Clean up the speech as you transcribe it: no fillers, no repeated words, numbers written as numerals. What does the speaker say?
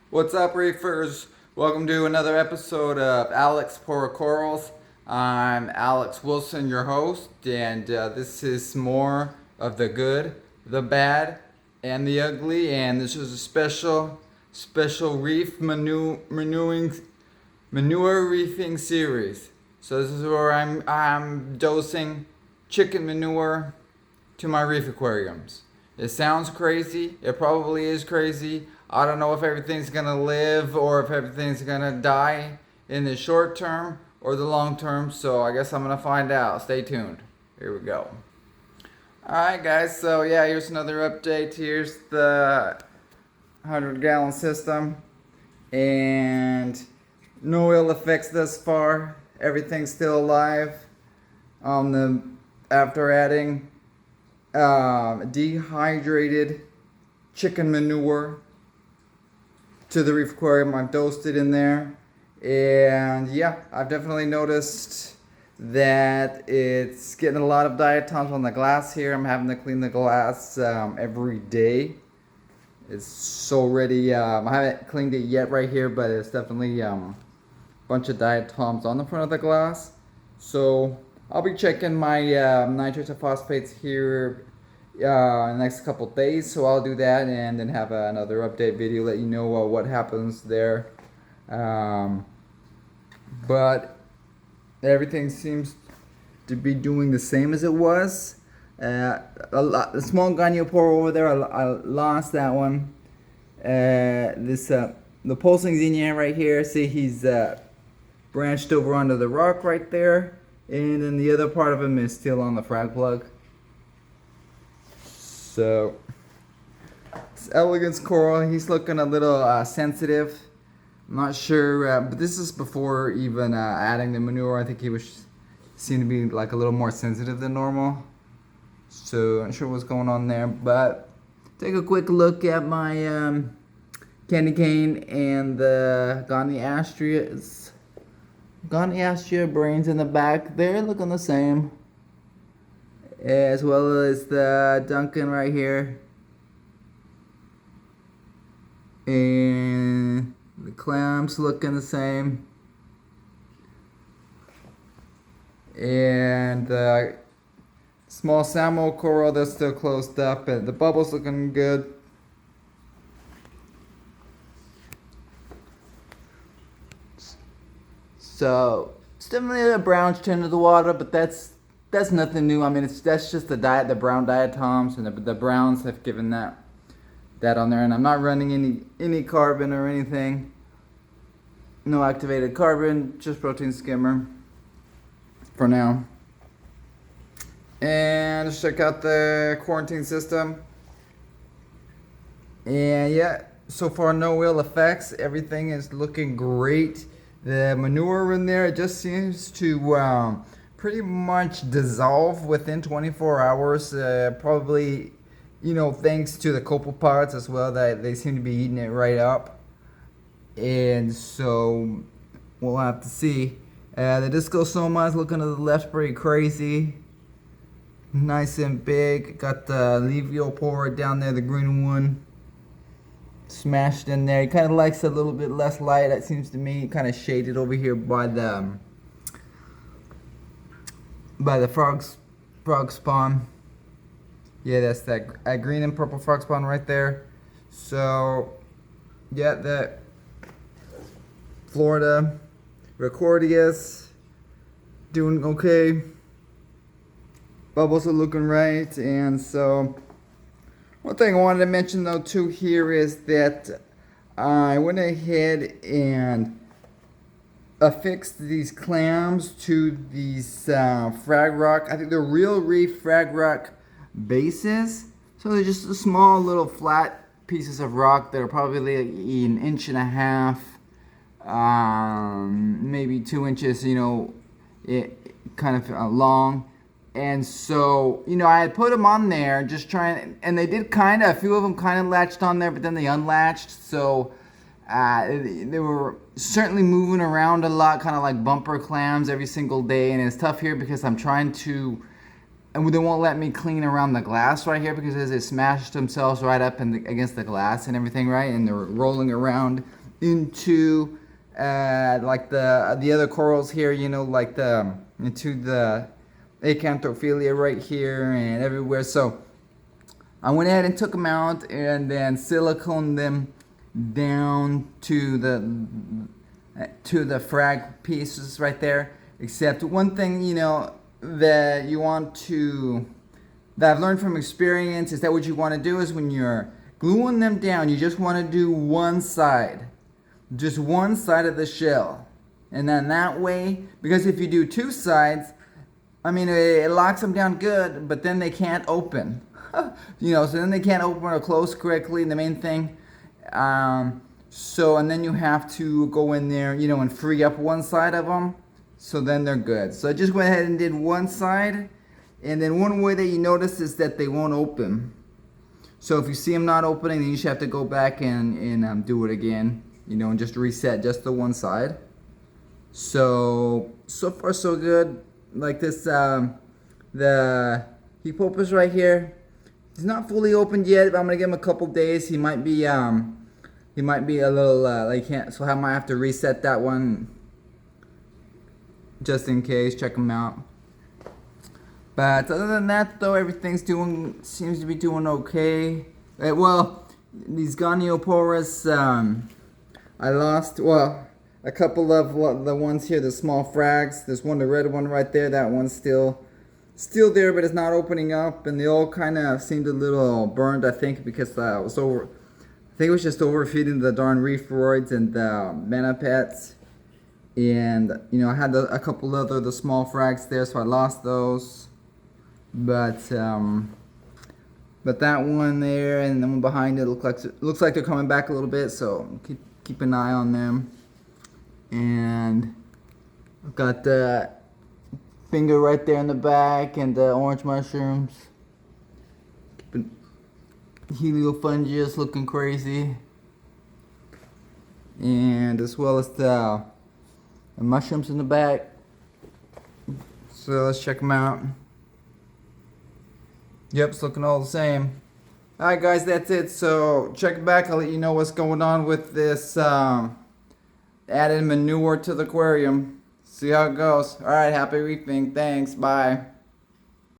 What's up, reefers? Welcome to another episode of Alex Pour Corals. I'm Alex Wilson, your host, and this is more of the good, the bad, and the ugly. And this is a special reef manure reefing series. So this is where I'm dosing chicken manure to my reef aquariums. It sounds crazy. It probably is crazy. I don't know if everything's gonna live or if everything's gonna die in the short term or the long term. So I guess I'm gonna find out. Stay tuned. Here we go. Alright, guys. So yeah, here's another update. Here's the 100-gallon system. And no ill effects thus far. Everything's still alive. After adding dehydrated chicken manure to the reef aquarium, I've dosed it in there, and yeah, I've definitely noticed that it's getting a lot of diatoms on the glass here. I'm having to clean the glass every day. It's already I haven't cleaned it yet right here, but it's definitely a bunch of diatoms on the front of the glass. So I'll be checking my nitrates and phosphates here in the next couple days. So I'll do that and then have another update video, let you know what happens there. But everything seems to be doing the same as it was. The small goniopora over there, I lost that one. The pulsing xenia right here, see he's branched over onto the rock right there, and then the other part of him is still on the frag plug. So this elegance coral, he's looking a little sensitive. I'm not sure, but this is before even adding the manure. I think he seemed to be like a little more sensitive than normal. So I'm not sure what's going on there, but take a quick look at my candy cane and the Goniastria brains in the back. They're looking the same, as well as the Duncan right here, and the clams looking the same, and the small Samuel coral that's still closed up, and the bubbles looking good. So still a brownish tint of the water, but that's nothing new. I mean, that's just the brown diatoms, and the browns have given that on there. And I'm not running any carbon or anything. No activated carbon, just protein skimmer for now. And let's check out the quarantine system. And yeah, so far no ill effects. Everything is looking great. The manure in there, it just seems to pretty much dissolve within 24 hours. Probably, thanks to the copepods as well, that they seem to be eating it right up. And so we'll have to see. The Discosoma is looking to the left pretty crazy. Nice and big. Got the Leviopora down there, the green one, smashed in there. He kind of likes a little bit less light, it seems to me. Kind of shaded over here by the frog spawn. Yeah, that's that green and purple frog spawn right there. So yeah, the Florida Recordius doing okay. Bubbles are looking right. And so one thing I wanted to mention though too here is that I went ahead and affixed these clams to these frag rock. I think they're Real Reef frag rock bases. So they're just small little flat pieces of rock that are probably like an inch and a half, maybe 2 inches, kind of long. And so, I had put them on there just trying, and they did a few of them kind of latched on there, but then they unlatched. So they were certainly moving around a lot, kind of like bumper clams every single day. And it's tough here because I'm trying to and they won't let me clean around the glass right here because they smashed themselves right up against the glass and everything, right? And they're rolling around into like the other corals here, you know, like into the Acanthophilia right here and everywhere. So I went ahead and took them out and then siliconed them down to the frag pieces right there. Except one thing, you know, that I've learned from experience is that what you want to do is when you're gluing them down, you just want to do one side, just one side of the shell. And then that way, because if you do two sides, I mean, it locks them down good, but then they can't open. You know, so then they can't open or close correctly, the main thing. So, and then you have to go in there, you know, and free up one side of them. So then they're good. So I just went ahead and did one side. And then one way that you notice is that they won't open. So if you see them not opening, then you just have to go back and do it again. You know, and just reset just the one side. So far so good. Like this, the Hippopas right here. He's not fully opened yet, but I'm gonna give him a couple days. He might be a little like can't. So I might have to reset that one just in case. Check him out. But other than that, though, everything's seems to be doing okay. Well, these Gonioporas, I lost a couple of the ones here, the small frags. There's one, the red one right there. That one's still there, but it's not opening up, and they all kind of seemed a little burned, I think, because I think it was just overfeeding the darn reefroids and the Manapets. And, you know, I had a couple other the small frags there, so I lost those. But that one there and the one behind it looks like they're coming back a little bit, so keep an eye on them. And I've got the finger right there in the back and the orange mushrooms. Heliofungus looking crazy. And as well as the mushrooms in the back. So let's check them out. Yep, it's looking all the same. Alright guys, that's it. So check back. I'll let you know what's going on with this added manure to the aquarium. See how it goes. Alright, happy reefing. Thanks. Bye.